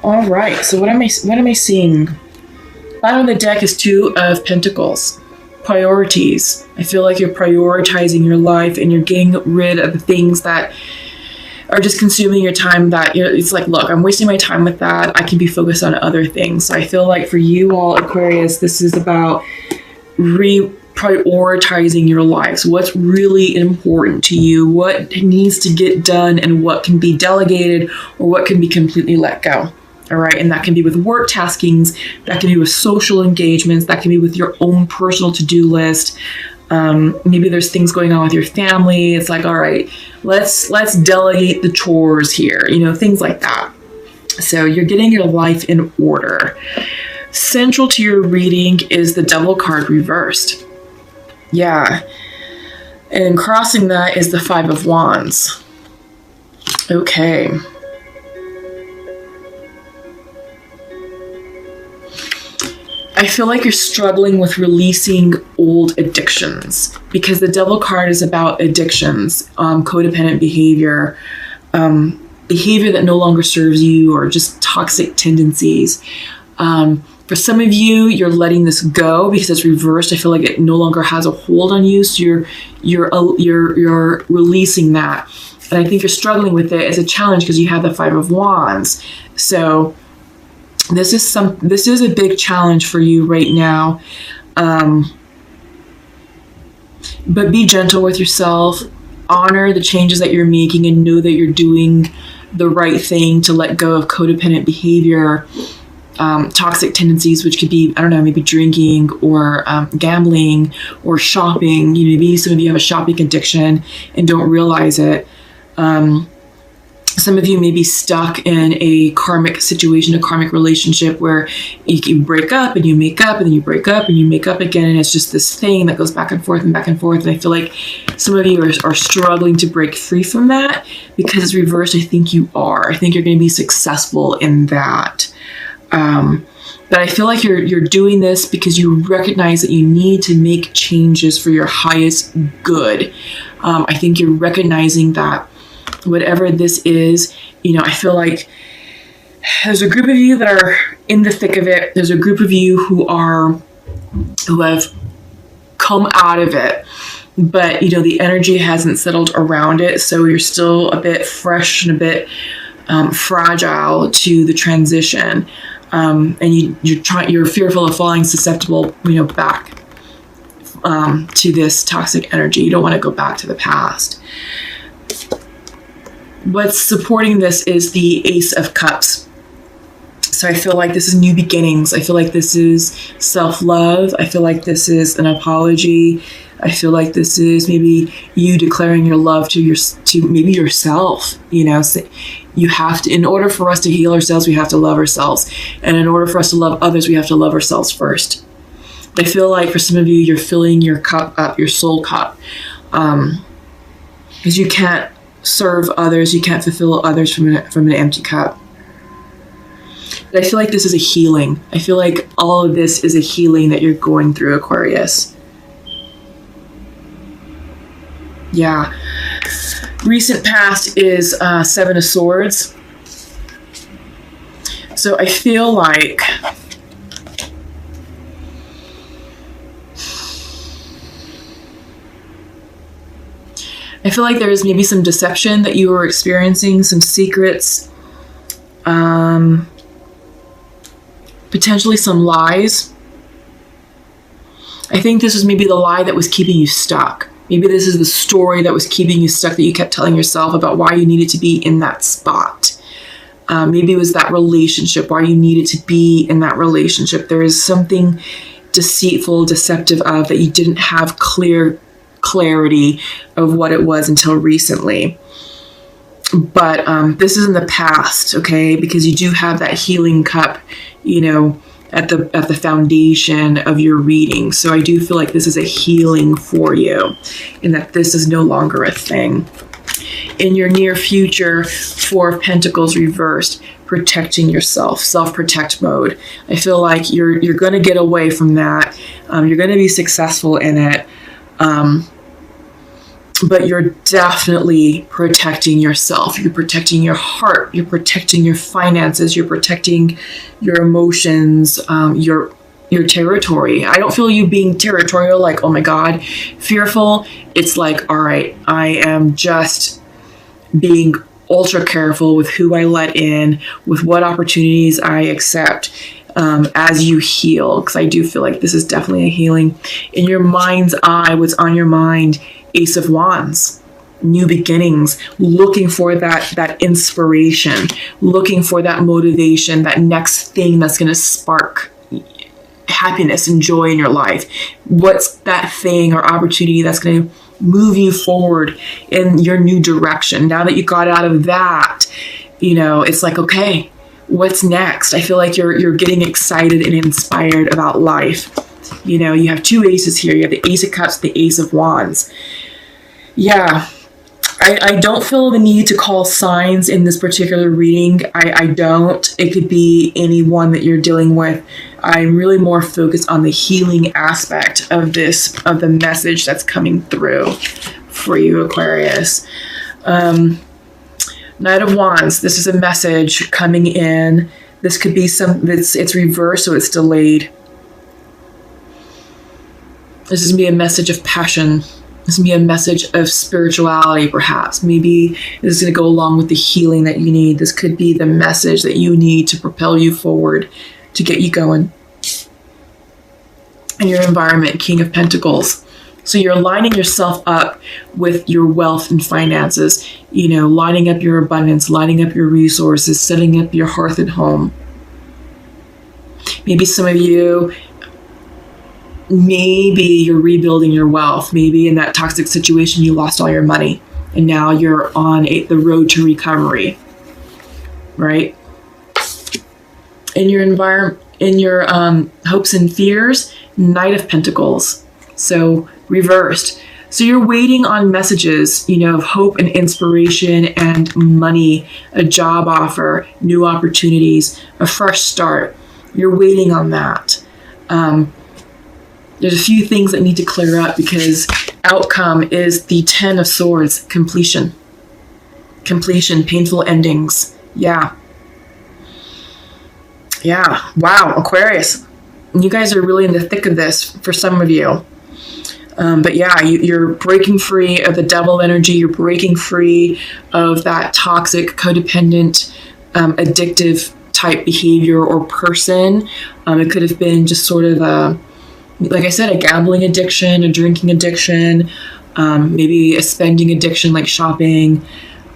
All right. So what am I seeing? Bottom of the deck is Two of Pentacles. Priorities. I feel like you're prioritizing your life and you're getting rid of the things that are just consuming your time, that it's like, look, I'm wasting my time with that. I can be focused on other things. So I feel like for you all, Aquarius, this is about prioritizing your life. So what's really important to you, what needs to get done, and what can be delegated or what can be completely let go. All right. And that can be with work taskings, that can be with social engagements, that can be with your own personal to-do list. Maybe there's things going on with your family. It's like, all right, let's delegate the chores here, things like that. So you're getting your life in order. Central to your reading is the Devil card reversed. Yeah. And crossing that is the Five of Wands. Okay. I feel like you're struggling with releasing old addictions, because the Devil card is about addictions, codependent behavior, behavior that no longer serves you, or just toxic tendencies. For some of you, you're letting this go because it's reversed. I feel like it no longer has a hold on you, so you're releasing that. And I think you're struggling with it as a challenge because you have the Five of Wands. So this is a big challenge for you right now. But be gentle with yourself. Honor the changes that you're making and know that you're doing the right thing to let go of codependent behavior, toxic tendencies, which could be, I don't know, maybe drinking or gambling or shopping. Maybe some of you have a shopping addiction and don't realize it. Some of you may be stuck in a karmic situation, a karmic relationship where you break up and you make up and then you break up and you make up again. And it's just this thing that goes back and forth and back and forth. And I feel like some of you are struggling to break free from that because it's reversed. I think you are. I think you're going to be successful in that. But I feel like you're doing this because you recognize that you need to make changes for your highest good. I think you're recognizing that whatever this is, I feel like there's a group of you that are in the thick of it. There's a group of you who have come out of it, but the energy hasn't settled around it. So you're still a bit fresh and a bit fragile to the transition. And you're fearful of falling susceptible, back to this toxic energy. You don't want to go back to the past. What's supporting this is the Ace of Cups. So I feel like this is new beginnings. I feel like this is self-love. I feel like this is an apology. I feel like this is maybe you declaring your love to maybe yourself. You have to, in order for us to heal ourselves, we have to love ourselves. And in order for us to love others, we have to love ourselves first. I feel like for some of you, you're filling your cup up, your soul cup. Because you can't serve others, you can't fulfill others from an empty cup. But I feel like this is a healing. I feel like all of this is a healing that you're going through, Aquarius. Yeah. Recent past is Seven of Swords. So I feel like there's maybe some deception that you were experiencing, some secrets, potentially some lies. I think this was maybe the lie that was keeping you stuck. Maybe this is the story that was keeping you stuck that you kept telling yourself about why you needed to be in that spot. Maybe it was that relationship, why you needed to be in that relationship. There is something deceitful, deceptive of that you didn't have clarity of what it was until recently. But this is in the past, okay? Because you do have that healing cup, at the foundation of your reading. So I do feel like this is a healing for you and that this is no longer a thing. In your near future, Four of Pentacles reversed, protecting yourself, self-protect mode. I feel like you're going to get away from that. You're going to be successful in it. but you're definitely protecting yourself. You're protecting your heart. You're protecting your finances. You're protecting your emotions, your territory. I don't feel you being territorial, like, oh my God, fearful. It's like, all right, I am just being ultra careful with who I let in, with what opportunities I accept as you heal. Because I do feel like this is definitely a healing. In your mind's eye, what's on your mind? Ace of Wands, new beginnings, looking for that inspiration, looking for that motivation, that next thing that's going to spark happiness and joy in your life. What's that thing or opportunity that's going to move you forward in your new direction? Now that you got out of that, it's like, okay, what's next? I feel like you're getting excited and inspired about life. You have two aces here. You have the Ace of Cups, the Ace of Wands. Yeah, I don't feel the need to call signs in this particular reading. I don't. It could be anyone that you're dealing with. I'm really more focused on the healing aspect of the message that's coming through for you, Aquarius. Knight of Wands. This is a message coming in. This could be it's reversed, so it's delayed. This is going to be a message of passion. This is going to be a message of spirituality, perhaps. Maybe this is going to go along with the healing that you need. This could be the message that you need to propel you forward, to get you going. In your environment, King of Pentacles. So you're lining yourself up with your wealth and finances, lining up your abundance, lining up your resources, setting up your hearth and home. Maybe some of you, maybe you're rebuilding your wealth. Maybe in that toxic situation, you lost all your money and now you're on the road to recovery, right? In your environment, in your hopes and fears, Knight of Pentacles. So reversed. So you're waiting on messages, of hope and inspiration and money, a job offer, new opportunities, a fresh start. You're waiting on that. There's a few things that need to clear up because outcome is the 10 of Swords, completion, painful endings. Yeah. Wow, Aquarius. You guys are really in the thick of this for some of you. But yeah, you're breaking free of the devil energy. You're breaking free of that toxic, codependent, addictive type behavior or person. It could have been just sort of like I said, a gambling addiction, a drinking addiction, maybe a spending addiction like shopping.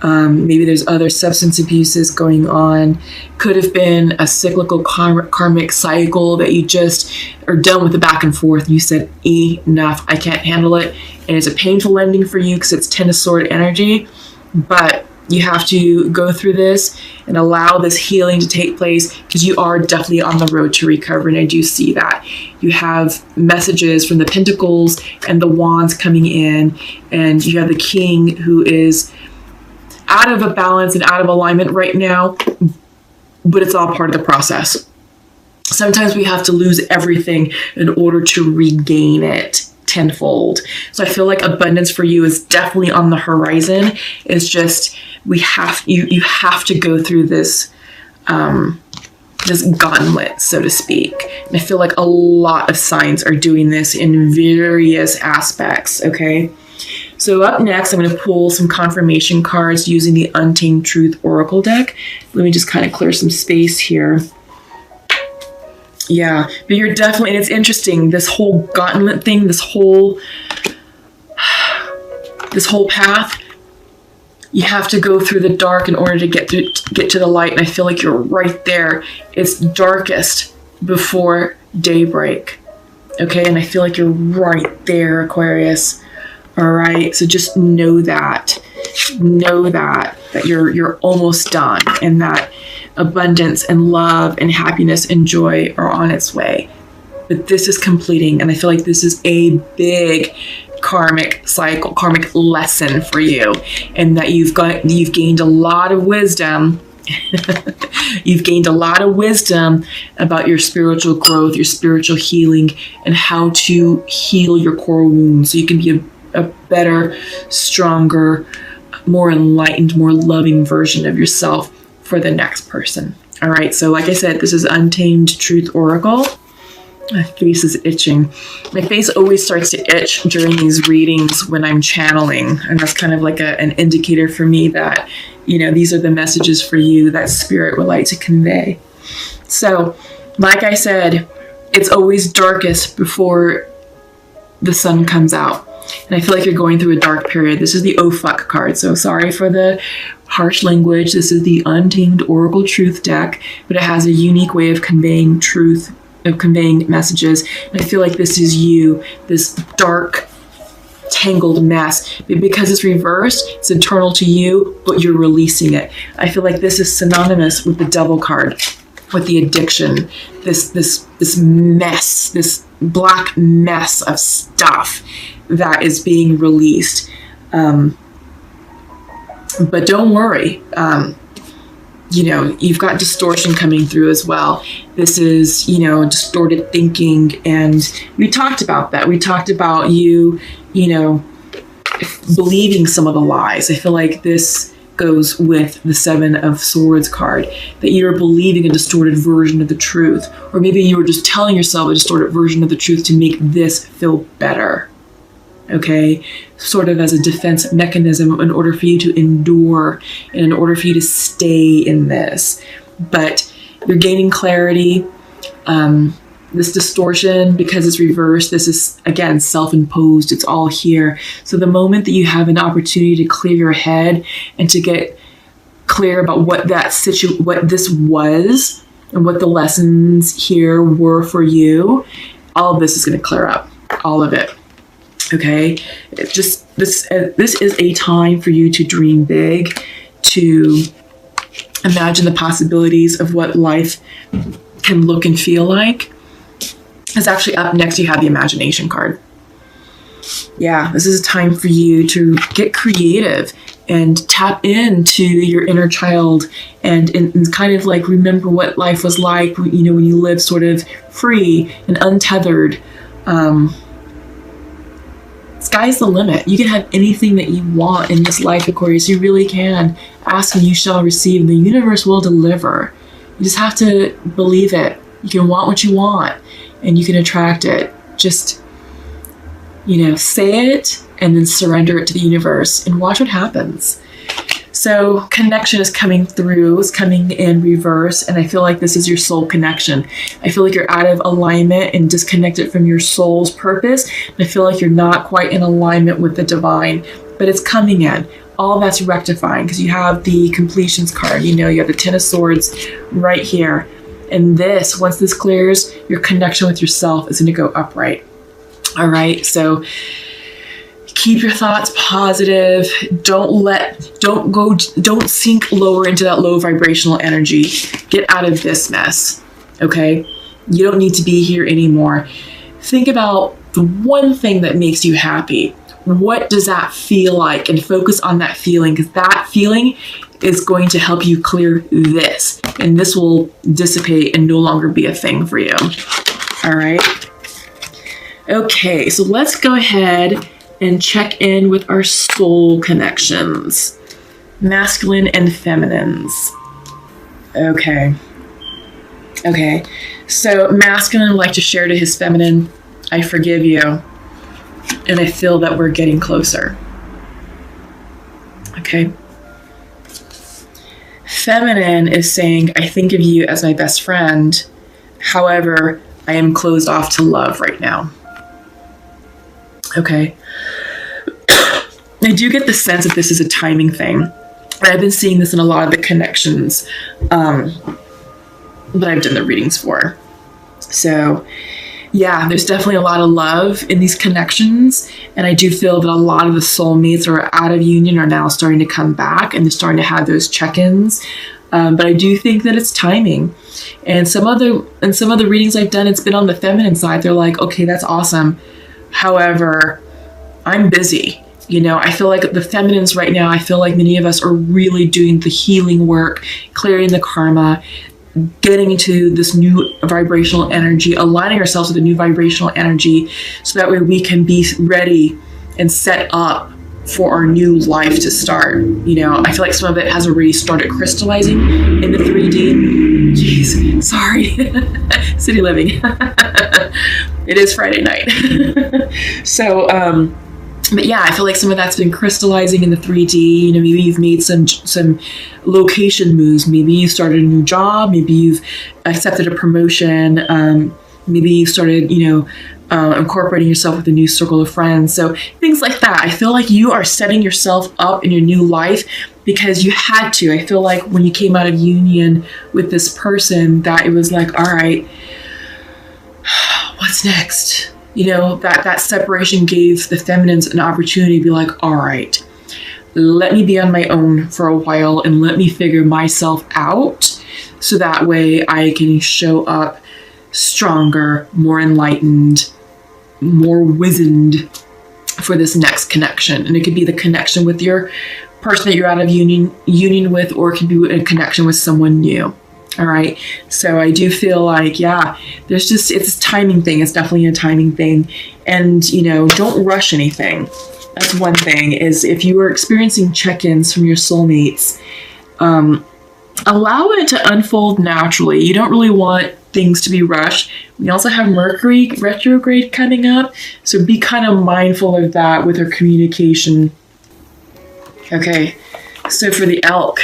Maybe there's other substance abuses going on. Could have been a cyclical karmic cycle that you just are done with the back and forth. You said, enough, I can't handle it. And it's a painful ending for you because it's 10 of Sword energy. But you have to go through this and allow this healing to take place because you are definitely on the road to recovery. And I do see that. You have messages from the Pentacles and the Wands coming in. And you have the King who is out of a balance and out of alignment right now, but it's all part of the process. Sometimes we have to lose everything in order to regain it tenfold. So I feel like abundance for you is definitely on the horizon. It's just you have to go through this gauntlet, so to speak. And I feel like a lot of signs are doing this in various aspects, okay? So up next, I'm going to pull some confirmation cards using the Untamed Truth Oracle deck. Let me just kind of clear some space here. Yeah, but you're definitely, and it's interesting, this whole gauntlet thing, this whole path, you have to go through the dark in order to get to the light. And I feel like you're right there. It's darkest before daybreak. Okay, and I feel like you're right there, Aquarius. All right, so just know that you're almost done, and that abundance and love and happiness and joy are on its way. But this is completing, and I feel like this is a big karmic cycle, karmic lesson for you, and that you've gained a lot of wisdom. You've gained a lot of wisdom about your spiritual growth, your spiritual healing, and how to heal your core wounds so you can be a a better, stronger, more enlightened, more loving version of yourself for the next person. All right, so like I said, this is Untamed Truth Oracle. My face is itching. My face always starts to itch during these readings when I'm channeling, and that's kind of like an indicator for me that, you know, these are the messages for you that Spirit would like to convey. So, like I said, it's always darkest before the sun comes out. And I feel like you're going through a dark period. This is the oh fuck card. So sorry for the harsh language. This is the Untamed Oracle Truth deck, but it has a unique way of conveying truth, of conveying messages. And I feel like this is you, this dark, tangled mess. But because it's reversed, it's internal to you, but you're releasing it. I feel like this is synonymous with the Devil card, with the addiction, this mess, this black mess of stuff that is being released. But don't worry. You know, you've got distortion coming through as well. This is, you know, distorted thinking. And we talked about that. We talked about you, you know, believing some of the lies. I feel like this goes with the Seven of Swords card, that you're believing a distorted version of the truth. Or maybe you were just telling yourself a distorted version of the truth to make this feel better. Okay, sort of as a defense mechanism in order for you to endure and in order for you to stay in this. But you're gaining clarity. This distortion, because it's reversed, this is, again, self-imposed. It's all here. So the moment that you have an opportunity to clear your head and to get clear about what what this was and what the lessons here were for you, all of this is going to clear up. All of it. Okay, it's just this is a time for you to dream big, to imagine the possibilities of what life can look and feel like. It's actually up next. You have the Imagination card. Yeah, this is a time for you to get creative and tap into your inner child and kind of like remember what life was like, you know, when you lived sort of free and untethered. Sky's the limit. You can have anything that you want in this life, Aquarius. You really can. Ask and you shall receive. The universe will deliver. You just have to believe it. You can want what you want and you can attract it. Just, you know, say it and then surrender it to the universe and watch what happens. So connection is coming through, is coming in reverse, and I feel like this is your soul connection. I feel like you're out of alignment and disconnected from your soul's purpose. And I feel like you're not quite in alignment with the divine, but it's coming in. All that's rectifying because you have the completions card. You know, you have the Ten of Swords right here. And this, once this clears, your connection with yourself is going to go upright. All right, so keep your thoughts positive. Don't sink lower into that low vibrational energy. Get out of this mess, okay? You don't need to be here anymore. Think about the one thing that makes you happy. What does that feel like? And focus on that feeling, because that feeling is going to help you clear this. And this will dissipate and no longer be a thing for you. All right? Okay, so let's go ahead and check in with our soul connections. Masculine and feminines. Okay. So masculine would like to share to his feminine, I forgive you, and I feel that we're getting closer. Okay. Feminine is saying, I think of you as my best friend. However, I am closed off to love right now. Okay. I do get the sense that this is a timing thing. I've been seeing this in a lot of the connections that I've done the readings for. So yeah, there's definitely a lot of love in these connections. And I do feel that a lot of the soulmates that are out of union are now starting to come back and they're starting to have those check-ins. But I do think that it's timing. And some of the readings I've done, it's been on the feminine side. They're like, okay, that's awesome. However, I'm busy. You know, I feel like the feminines right now, I feel like many of us are really doing the healing work, clearing the karma, getting into this new vibrational energy, aligning ourselves with a new vibrational energy so that way we can be ready and set up for our new life to start. You know, I feel like some of it has already started crystallizing in the 3D. Jeez, sorry. City living. It is Friday night. So, but yeah, I feel like some of that's been crystallizing in the 3D. You know, maybe you've made some location moves. Maybe you started a new job. Maybe you've accepted a promotion. Maybe you started, you know, incorporating yourself with a new circle of friends. So things like that. I feel like you are setting yourself up in your new life because you had to. I feel like when you came out of union with this person, that it was like, all right, what's next? You know, that separation gave the feminines an opportunity to be like, all right, let me be on my own for a while and let me figure myself out so that way I can show up stronger, more enlightened, more wizened for this next connection. And it could be the connection with your person that you're out of union with, or it could be a connection with someone new. All right. So I do feel like, yeah, it's a timing thing. It's definitely a timing thing. And, you know, don't rush anything. That's one thing, is if you are experiencing check-ins from your soulmates, allow it to unfold naturally. You don't really want things to be rushed. We also have Mercury retrograde coming up, so be kind of mindful of that with our communication. Okay, so for the elk,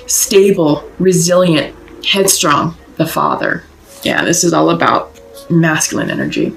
stable, resilient, headstrong, the father. Yeah, this is all about masculine energy.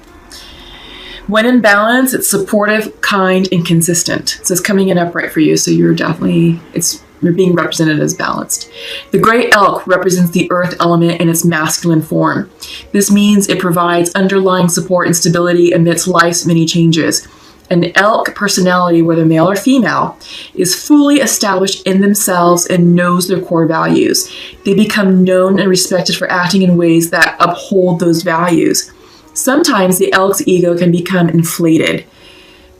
When in balance, it's supportive, kind, and consistent. So it's coming in upright for you, so you're being represented as balanced. The gray elk represents the earth element in its masculine form. This means it provides underlying support and stability amidst life's many changes. An elk personality, whether male or female, is fully established in themselves and knows their core values. They become known and respected for acting in ways that uphold those values. Sometimes the elk's ego can become inflated,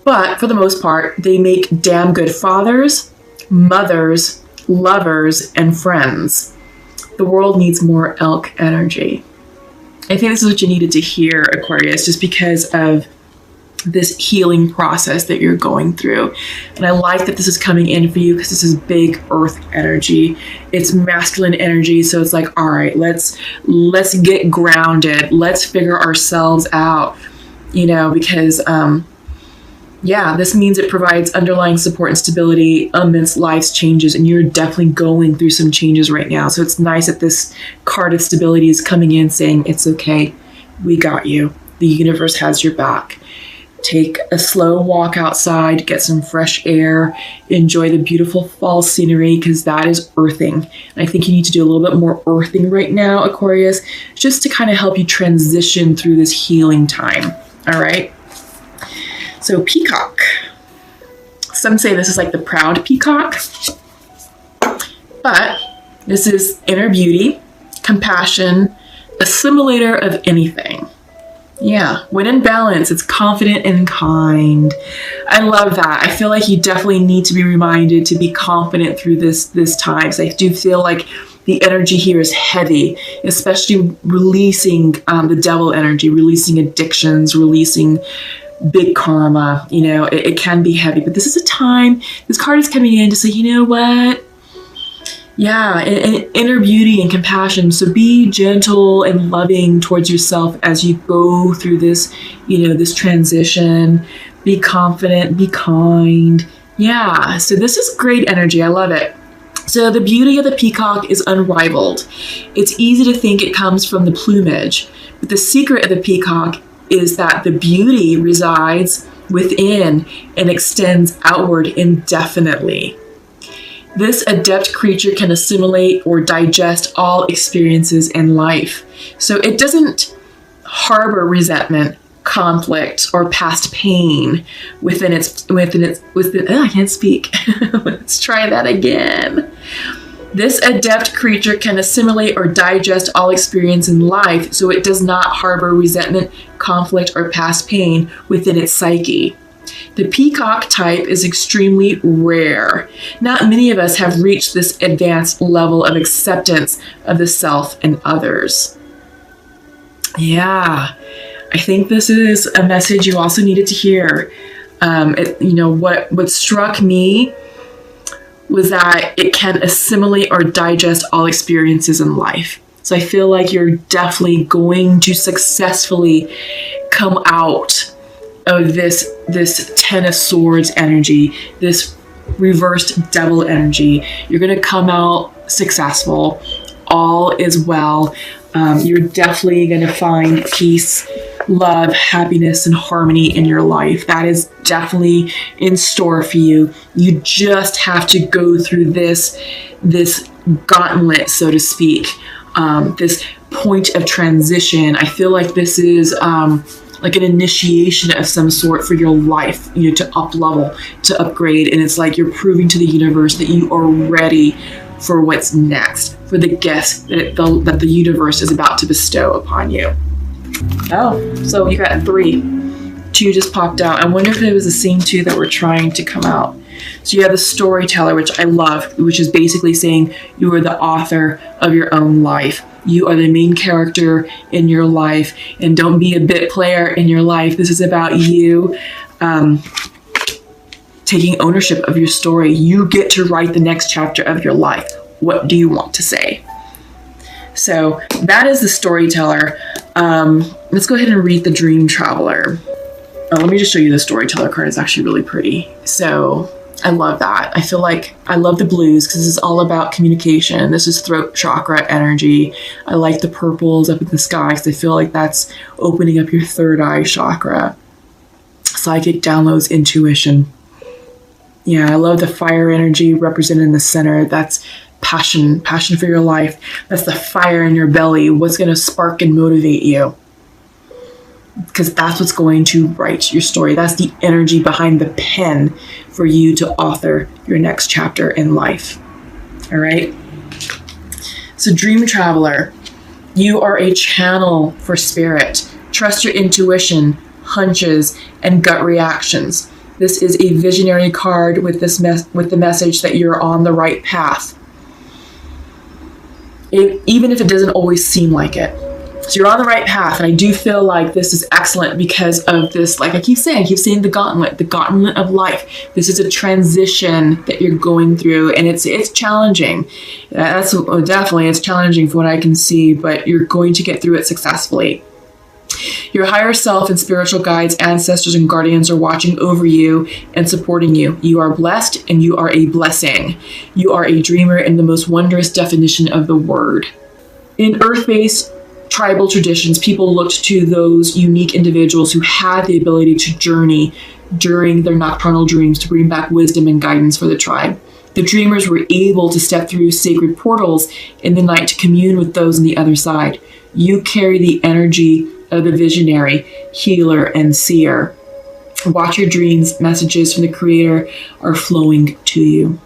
but for the most part, they make damn good fathers, mothers, lovers, and friends. The world needs more elk energy. I think this is what you needed to hear, Aquarius, just because of this healing process that you're going through. And I like that this is coming in for you because this is big earth energy. It's masculine energy. So it's like, all right, let's get grounded. Let's figure ourselves out, you know, because, yeah, this means it provides underlying support and stability amidst life's changes. And you're definitely going through some changes right now. So it's nice that this card of stability is coming in saying, it's okay. We got you. The universe has your back. Take a slow walk outside, get some fresh air, enjoy the beautiful fall scenery, because that is earthing. And I think you need to do a little bit more earthing right now, Aquarius, just to kind of help you transition through this healing time. All right. So peacock. Some say this is like the proud peacock, but this is inner beauty, compassion, assimilator of anything. Yeah, when in balance, it's confident and kind. I love that. I feel like you definitely need to be reminded to be confident through this time. So I do feel like the energy here is heavy, especially releasing the devil energy, releasing addictions, releasing big karma. You know, it can be heavy, but this is a time, this card is coming in to say, you know what? Yeah, and inner beauty and compassion. So be gentle and loving towards yourself as you go through this, you know, this transition. Be confident, be kind. Yeah, so this is great energy. I love it. So the beauty of the peacock is unrivaled. It's easy to think it comes from the plumage, but the secret of the peacock is that the beauty resides within and extends outward indefinitely. This adept creature can assimilate or digest all experiences in life. So it doesn't harbor resentment, conflict, or past pain within I can't speak. Let's try that again. This adept creature can assimilate or digest all experience in life, so it does not harbor resentment, conflict, or past pain within its psyche. The peacock type is extremely rare. Not many of us have reached this advanced level of acceptance of the self and others. Yeah, I think this is a message you also needed to hear. What struck me was that it can assimilate or digest all experiences in life. So I feel like you're definitely going to successfully come out of this Ten of Swords energy, this reversed devil energy. You're going to come out successful. All is well. You're definitely going to find peace, love, happiness, and harmony in your life. That is definitely in store for you. You just have to go through this gauntlet, so to speak, this point of transition. I feel like this is like an initiation of some sort for your life, to up level, to upgrade. And it's like you're proving to the universe that you are ready for what's next, for the gift that the universe is about to bestow upon you. Oh, so you got 3. 2 just popped out. I wonder if it was the same 2 that were trying to come out. So you have the storyteller, which I love, which is basically saying you are the author of your own life. You are the main character in your life, and don't be a bit player in your life. This is about you taking ownership of your story. You get to write the next chapter of your life. What do you want to say? So that is the storyteller. Let's go ahead and read the dream traveler. Let me just show you the storyteller card. It's actually really pretty. So I love that. I feel like I love the blues because this is all about communication. This is throat chakra energy. I like the purples up in the sky because I feel like that's opening up your third eye chakra. Psychic downloads, intuition. Yeah, I love the fire energy represented in the center. That's passion for your life. That's the fire in your belly. What's going to spark and motivate you? Because that's what's going to write your story. That's the energy behind the pen for you to author your next chapter in life. All right. So dream traveler, you are a channel for spirit. Trust your intuition, hunches, and gut reactions. This is a visionary card with with the message that you're on the right path. Even if it doesn't always seem like it. So you're on the right path, and I do feel like this is excellent because of this, like I keep saying the gauntlet of life. This is a transition that you're going through, and it's challenging. That's definitely, it's challenging from what I can see, but you're going to get through it successfully. Your higher self and spiritual guides, ancestors, and guardians are watching over you and supporting you. You are blessed, and you are a blessing. You are a dreamer in the most wondrous definition of the word. In earth-based tribal traditions, people looked to those unique individuals who had the ability to journey during their nocturnal dreams to bring back wisdom and guidance for the tribe. The dreamers were able to step through sacred portals in the night to commune with those on the other side. You carry the energy of the visionary, healer, and seer. Watch your dreams. Messages from the Creator are flowing to you.